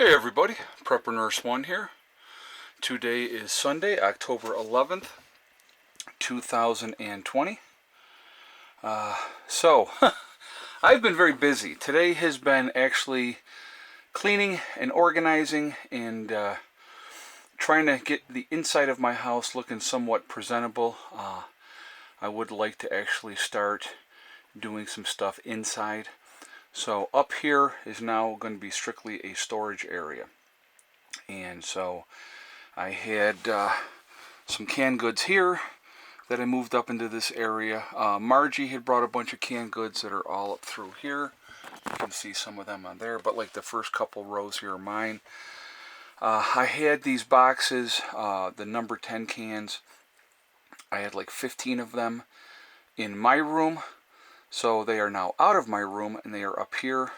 Hey everybody, Prepper Nurse 1 here. Today is Sunday, October 11th, 2020. So, I've been very busy. Today has been actually cleaning and organizing and trying to get the inside of my house looking somewhat presentable. I would like to actually start doing some stuff inside. So up here is now going to be strictly a storage area. And so I had some canned goods here that I moved up into this area. Margie had brought a bunch of canned goods that are all up through here. You can see some of them on there, but like the first couple rows here are mine. I had these boxes, the number 10 cans. I had like 15 of them in my room. So they are now out of my room and they are up here.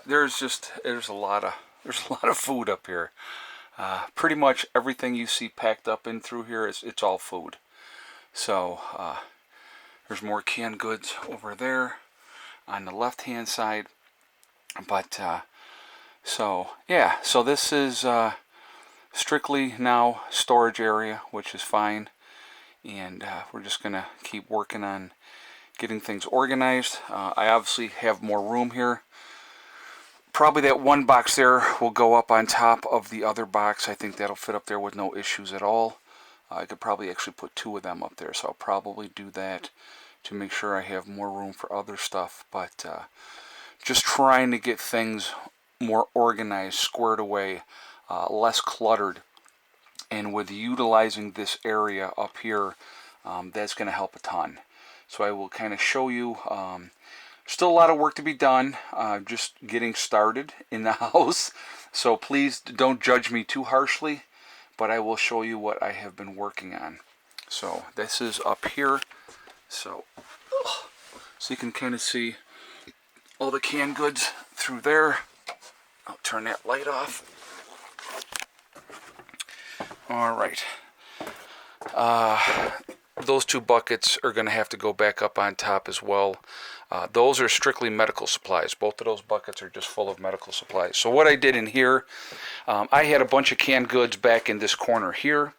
There's a lot of food up here. Pretty much everything you see packed up in through here it's all food. So there's more canned goods over there on the left hand side. But so this is strictly now storage area, which is fine. And we're just gonna keep working on getting things organized. I obviously have more room here. Probably that one box there will go up on top of the other box. I think that'll fit up there with no issues at all. I could probably actually put two of them up there, so I'll probably do that to make sure I have more room for other stuff. But just trying to get things more organized, squared away, less cluttered. And with utilizing this area up here, that's going to help a ton. So I will kind of show you, still a lot of work to be done, just getting started in the house. So please don't judge me too harshly, but I will show you what I have been working on. So this is up here. So you can kind of see all the canned goods through there. I'll turn that light off. All right. Those two buckets are going to have to go back up on top as well. Those are strictly medical supplies. Both of those buckets are just full of medical supplies. So what I did in here, I had a bunch of canned goods back in this corner here.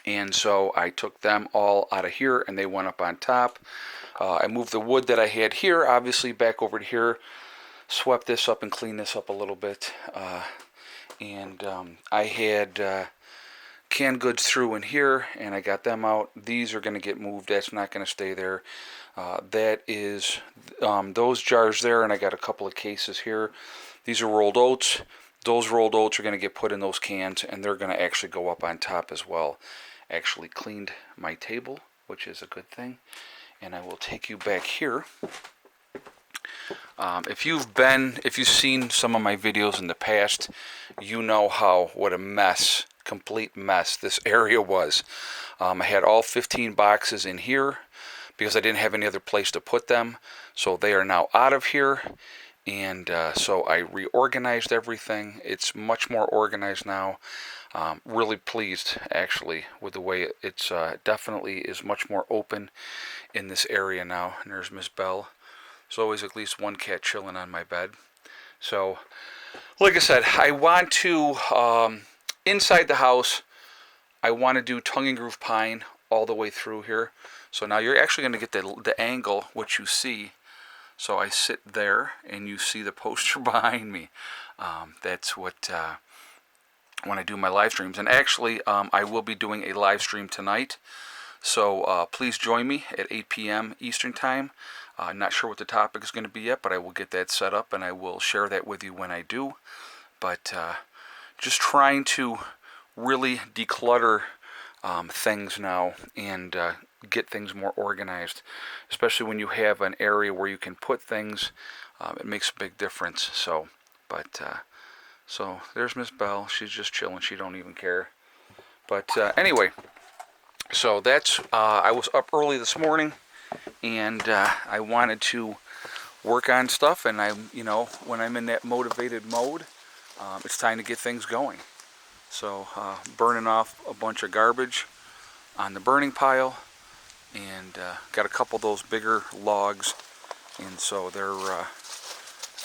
And so I took them all out of here and they went up on top. I moved the wood that I had here, obviously, back over to here. Swept this up and cleaned this up a little bit. I had canned goods through in here and I got them out. These are going to get moved. That's not going to stay there. That is those jars there, and I got a couple of cases here. These are rolled oats. Those rolled oats are going to get put in those cans and they're going to actually go up on top as well. Actually cleaned my table, which is a good thing. And I will take you back here. If you've seen some of my videos in the past, you know what a mess, complete mess this area was. I had all 15 boxes in here because I didn't have any other place to put them. So they are now out of here. And so I reorganized everything. It's much more organized now. Really pleased, actually, with the way it's definitely is much more open in this area now. And there's Miss Belle. There's always at least one cat chilling on my bed. So, like I said, I want to, inside the house, I want to do tongue and groove pine all the way through here. So now you're actually going to get the angle, which you see. So I sit there, and you see the poster behind me. That's what, when I do my live streams. And actually, I will be doing a live stream tonight. So please join me at 8 p.m. Eastern Time. I'm not sure what the topic is going to be yet, but I will get that set up and I will share that with you when I do. But just trying to really declutter things now and get things more organized, especially when you have an area where you can put things. It makes a big difference. So there's Miss Belle. She's just chilling. She don't even care. But anyway, so that's I was up early this morning. And I wanted to work on stuff, and when I'm in that motivated mode, it's time to get things going. So burning off a bunch of garbage on the burning pile, and got a couple of those bigger logs, and so they're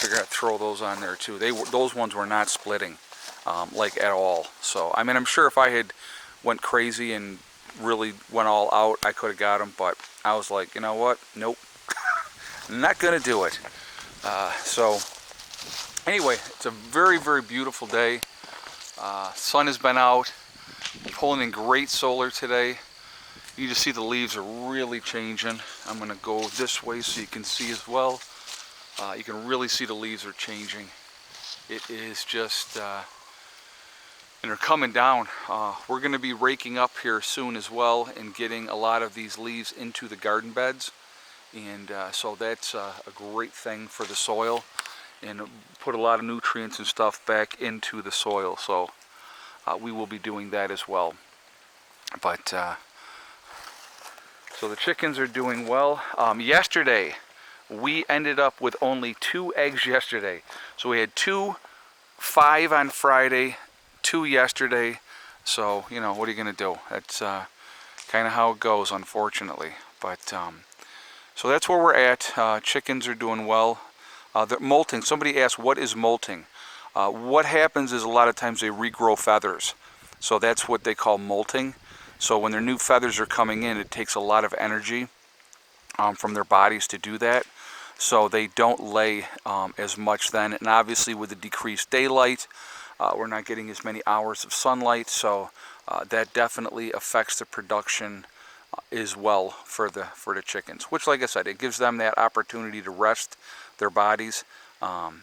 figure out to throw those on there too. Those ones were not splitting like at all. So I mean, I'm sure if I had went crazy and really went all out, I could have got them, but I was like, you know what? Nope, not gonna do it. So anyway, it's a very, very beautiful day. Sun has been out, pulling in great solar today. You just see the leaves are really changing. I'm gonna go this way so you can see as well. You can really see the leaves are changing. It is just, and they're coming down. We're gonna be raking up here soon as well and getting a lot of these leaves into the garden beds. And so that's a great thing for the soil and put a lot of nutrients and stuff back into the soil. So we will be doing that as well. But so the chickens are doing well. Yesterday, we ended up with only 2 eggs yesterday. So we had 5 on Friday, 2 yesterday. So, you know, what are you going to do? That's kind of how it goes, unfortunately. But so that's where we're at. Chickens are doing well. They're molting. Somebody asked, what is molting? What happens is a lot of times they regrow feathers. So that's what they call molting. So when their new feathers are coming in, it takes a lot of energy from their bodies to do that. So they don't lay as much then. And obviously with the decreased daylight, we're not getting as many hours of sunlight. So that definitely affects the production as well for the chickens, which, like I said, it gives them that opportunity to rest their bodies,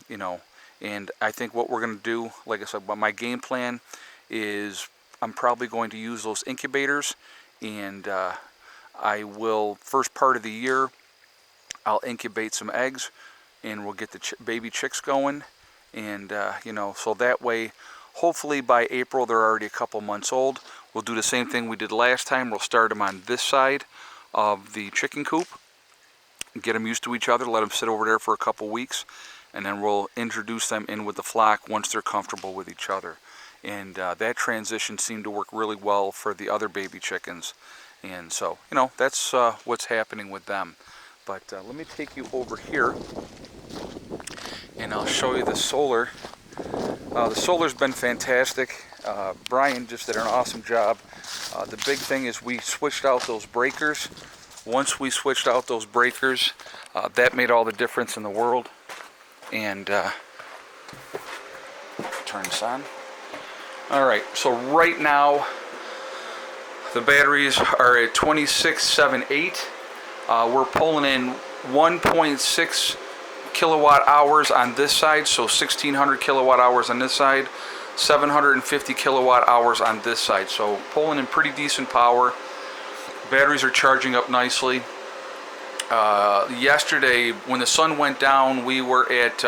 you know. And I think what we're going to do, like I said, my game plan is I'm probably going to use those incubators, and I will, first part of the year, I'll incubate some eggs and we'll get the baby chicks going. And you know, so that way hopefully by April they're already a couple months old. We'll do the same thing we did last time. We'll start them on this side of the chicken coop, get them used to each other, let them sit over there for a couple weeks, and then we'll introduce them in with the flock once they're comfortable with each other. And that transition seemed to work really well for the other baby chickens. And so, you know, that's what's happening with them. But let me take you over here and I'll show you the solar. The solar's been fantastic. Brian just did an awesome job. The big thing is we switched out those breakers. Once we switched out those breakers, that made all the difference in the world. And turn this on. Alright, so right now the batteries are at 2678. We're pulling in 1.6 kilowatt hours on this side, so 1600 kilowatt hours on this side, 750 kilowatt hours on this side. So pulling in pretty decent power. Batteries are charging up nicely. Yesterday when the sun went down, we were at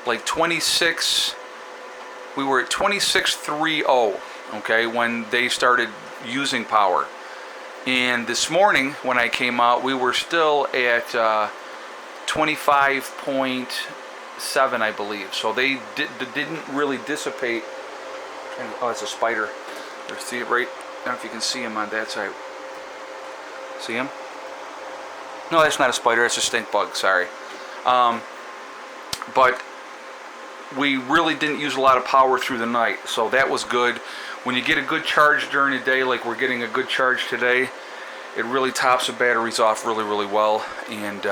like 26. We were at 2630, okay, when they started using power. And this morning when I came out, we were still at 25.7, I believe. So they didn't really dissipate. And, oh, it's a spider. There's, see it right, I don't know if you can see him on that side. See him? No, that's not a spider, it's a stink bug, sorry. But we really didn't use a lot of power through the night, so that was good. When you get a good charge during the day, like we're getting a good charge today, it really tops the batteries off really, really well, and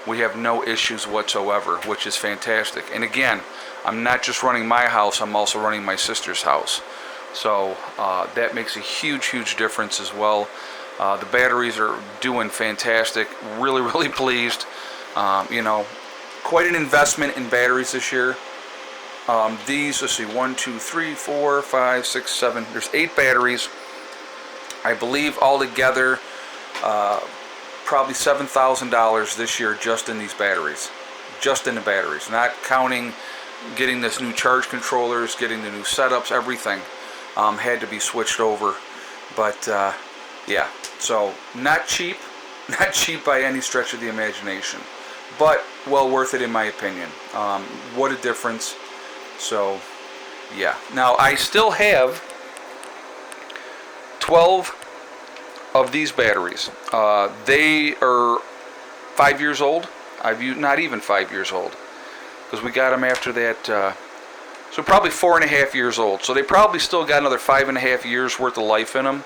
we have no issues whatsoever, which is fantastic. And again, I'm not just running my house, I'm also running my sister's house. So that makes a huge, huge difference as well. The batteries are doing fantastic. Really, really pleased. You know, quite an investment in batteries this year. These, let's see, 1, 2, 3, 4, 5, 6, 7. There's 8 batteries. I believe altogether, probably $7,000 this year just in these batteries. Just in the batteries. Not counting getting this new charge controllers, getting the new setups, everything had to be switched over. But yeah, so not cheap. Not cheap by any stretch of the imagination. But well worth it in my opinion. What a difference. So yeah, now I still have 12 of these batteries. They are 5 years old. Not even 5 years old. because we got them after that. So probably 4.5 years old. So they probably still got another 5.5 years worth of life in them.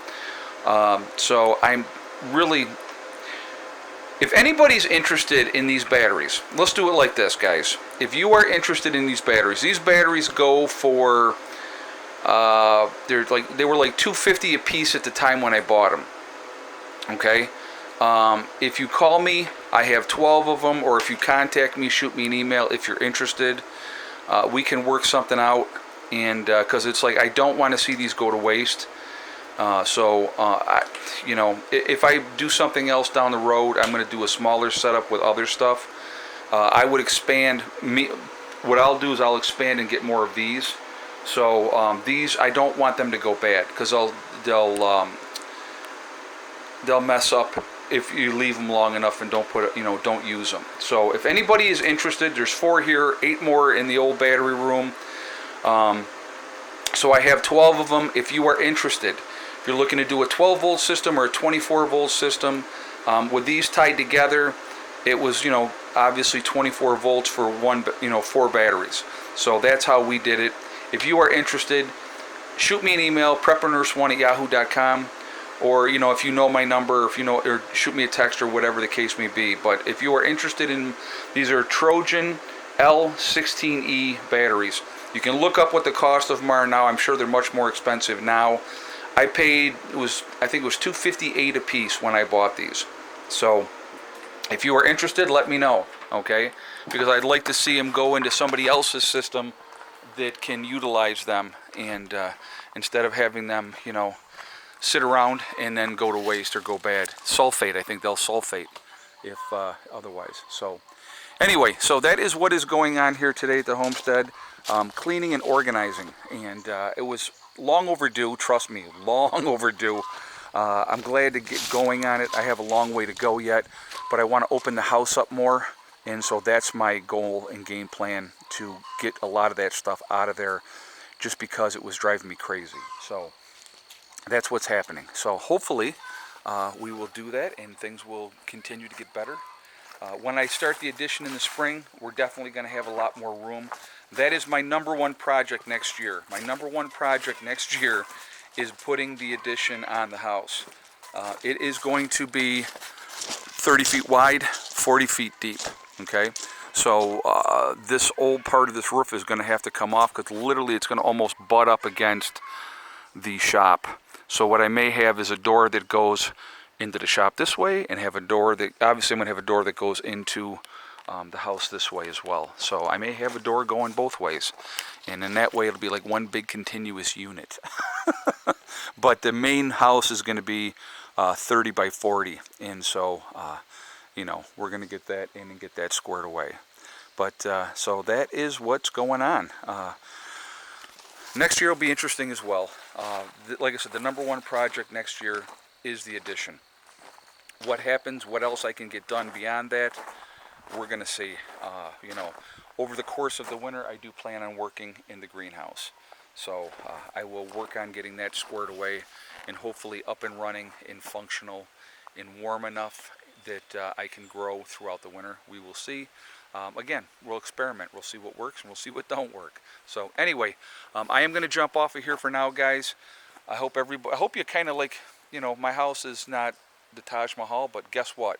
So I'm really, if anybody's interested in these batteries, let's do it like this, guys. If you are interested in these batteries go for, they were like $250 a piece at the time when I bought them. Okay. If you call me, I have 12 of them, or if you contact me, shoot me an email if you're interested. We can work something out, and because it's like I don't want to see these go to waste. If I do something else down the road, I'm going to do a smaller setup with other stuff. I would expand. What I'll do is I'll expand and get more of these. So these, I don't want them to go bad, because they'll mess up if you leave them long enough and don't use them. So if anybody is interested, there's 4 here, 8 more in the old battery room. So I have 12 of them. If you are interested, if you're looking to do a 12 volt system or a 24 volt system, with these tied together, it was, obviously 24 volts for 4 batteries. So that's how we did it. If you are interested, shoot me an email, preprenurse1@yahoo.com. Or, if you know my number, or shoot me a text or whatever the case may be. But if you are interested in, these are Trojan L16E batteries. You can look up what the cost of them are now. I'm sure they're much more expensive now. I think it was $258 a piece when I bought these. So if you are interested, let me know, okay? Because I'd like to see them go into somebody else's system that can utilize them, and instead of having them, sit around and then go to waste or go bad. Sulfate, I think they'll sulfate if otherwise. So anyway, so that is what is going on here today at the homestead. Cleaning and organizing, and it was long overdue, trust me, long overdue. I'm glad to get going on it. I have a long way to go yet, but I want to open the house up more, and so that's my goal and game plan, to get a lot of that stuff out of there, just because it was driving me crazy. So that's what's happening. So hopefully we will do that, and things will continue to get better. When I start the addition in the spring, we're definitely going to have a lot more room. That is my #1 project next year. My #1 project next year is putting the addition on the house. It is going to be 30 feet wide, 40 feet deep. Okay, so this old part of this roof is going to have to come off, because literally it's going to almost butt up against the shop. So what I may have is a door that goes into the shop this way, and have a door that, obviously I'm going to have a door that goes into the house this way as well. So I may have a door going both ways, and in that way it'll be like one big continuous unit. But the main house is going to be 30 by 40, and so we're going to get that in and get that squared away. But so that is what's going on. Next year will be interesting as well. Like I said, the #1 project next year is the addition. What happens, what else I can get done beyond that, we're going to see. Over the course of the winter, I do plan on working in the greenhouse. So I will work on getting that squared away, and hopefully up and running and functional and warm enough that I can grow throughout the winter. We will see. Again, we'll experiment. We'll see what works, and we'll see what don't work. So anyway, I am going to jump off of here for now, guys. I hope you kind of like, my house is not the Taj Mahal, but guess what?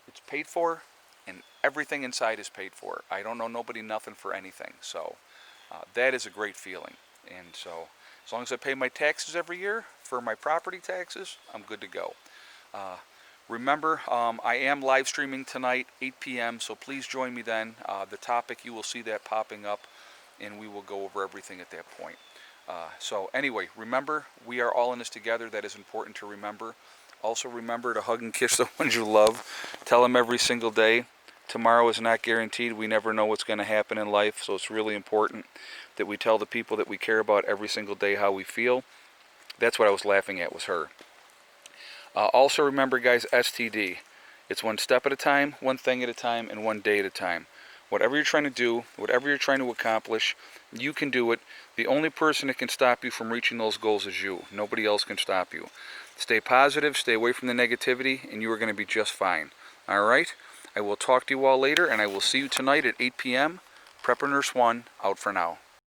It's paid for, and everything inside is paid for. I don't owe nobody nothing for anything. So that is a great feeling. And so as long as I pay my taxes every year for my property taxes, I'm good to go. Remember, I am live streaming tonight, 8 p.m., so please join me then. The topic, you will see that popping up, and we will go over everything at that point. So anyway, remember, we are all in this together. That is important to remember. Also remember to hug and kiss the ones you love. Tell them every single day. Tomorrow is not guaranteed. We never know what's going to happen in life, so it's really important that we tell the people that we care about every single day how we feel. That's what I was laughing at, was her. Also remember, guys, STD. It's one step at a time, one thing at a time, and one day at a time. Whatever you're trying to do, whatever you're trying to accomplish, you can do it. The only person that can stop you from reaching those goals is you. Nobody else can stop you. Stay positive, stay away from the negativity, and you are going to be just fine. All right? I will talk to you all later, and I will see you tonight at 8 p.m. Prepper Nurse 1 out for now.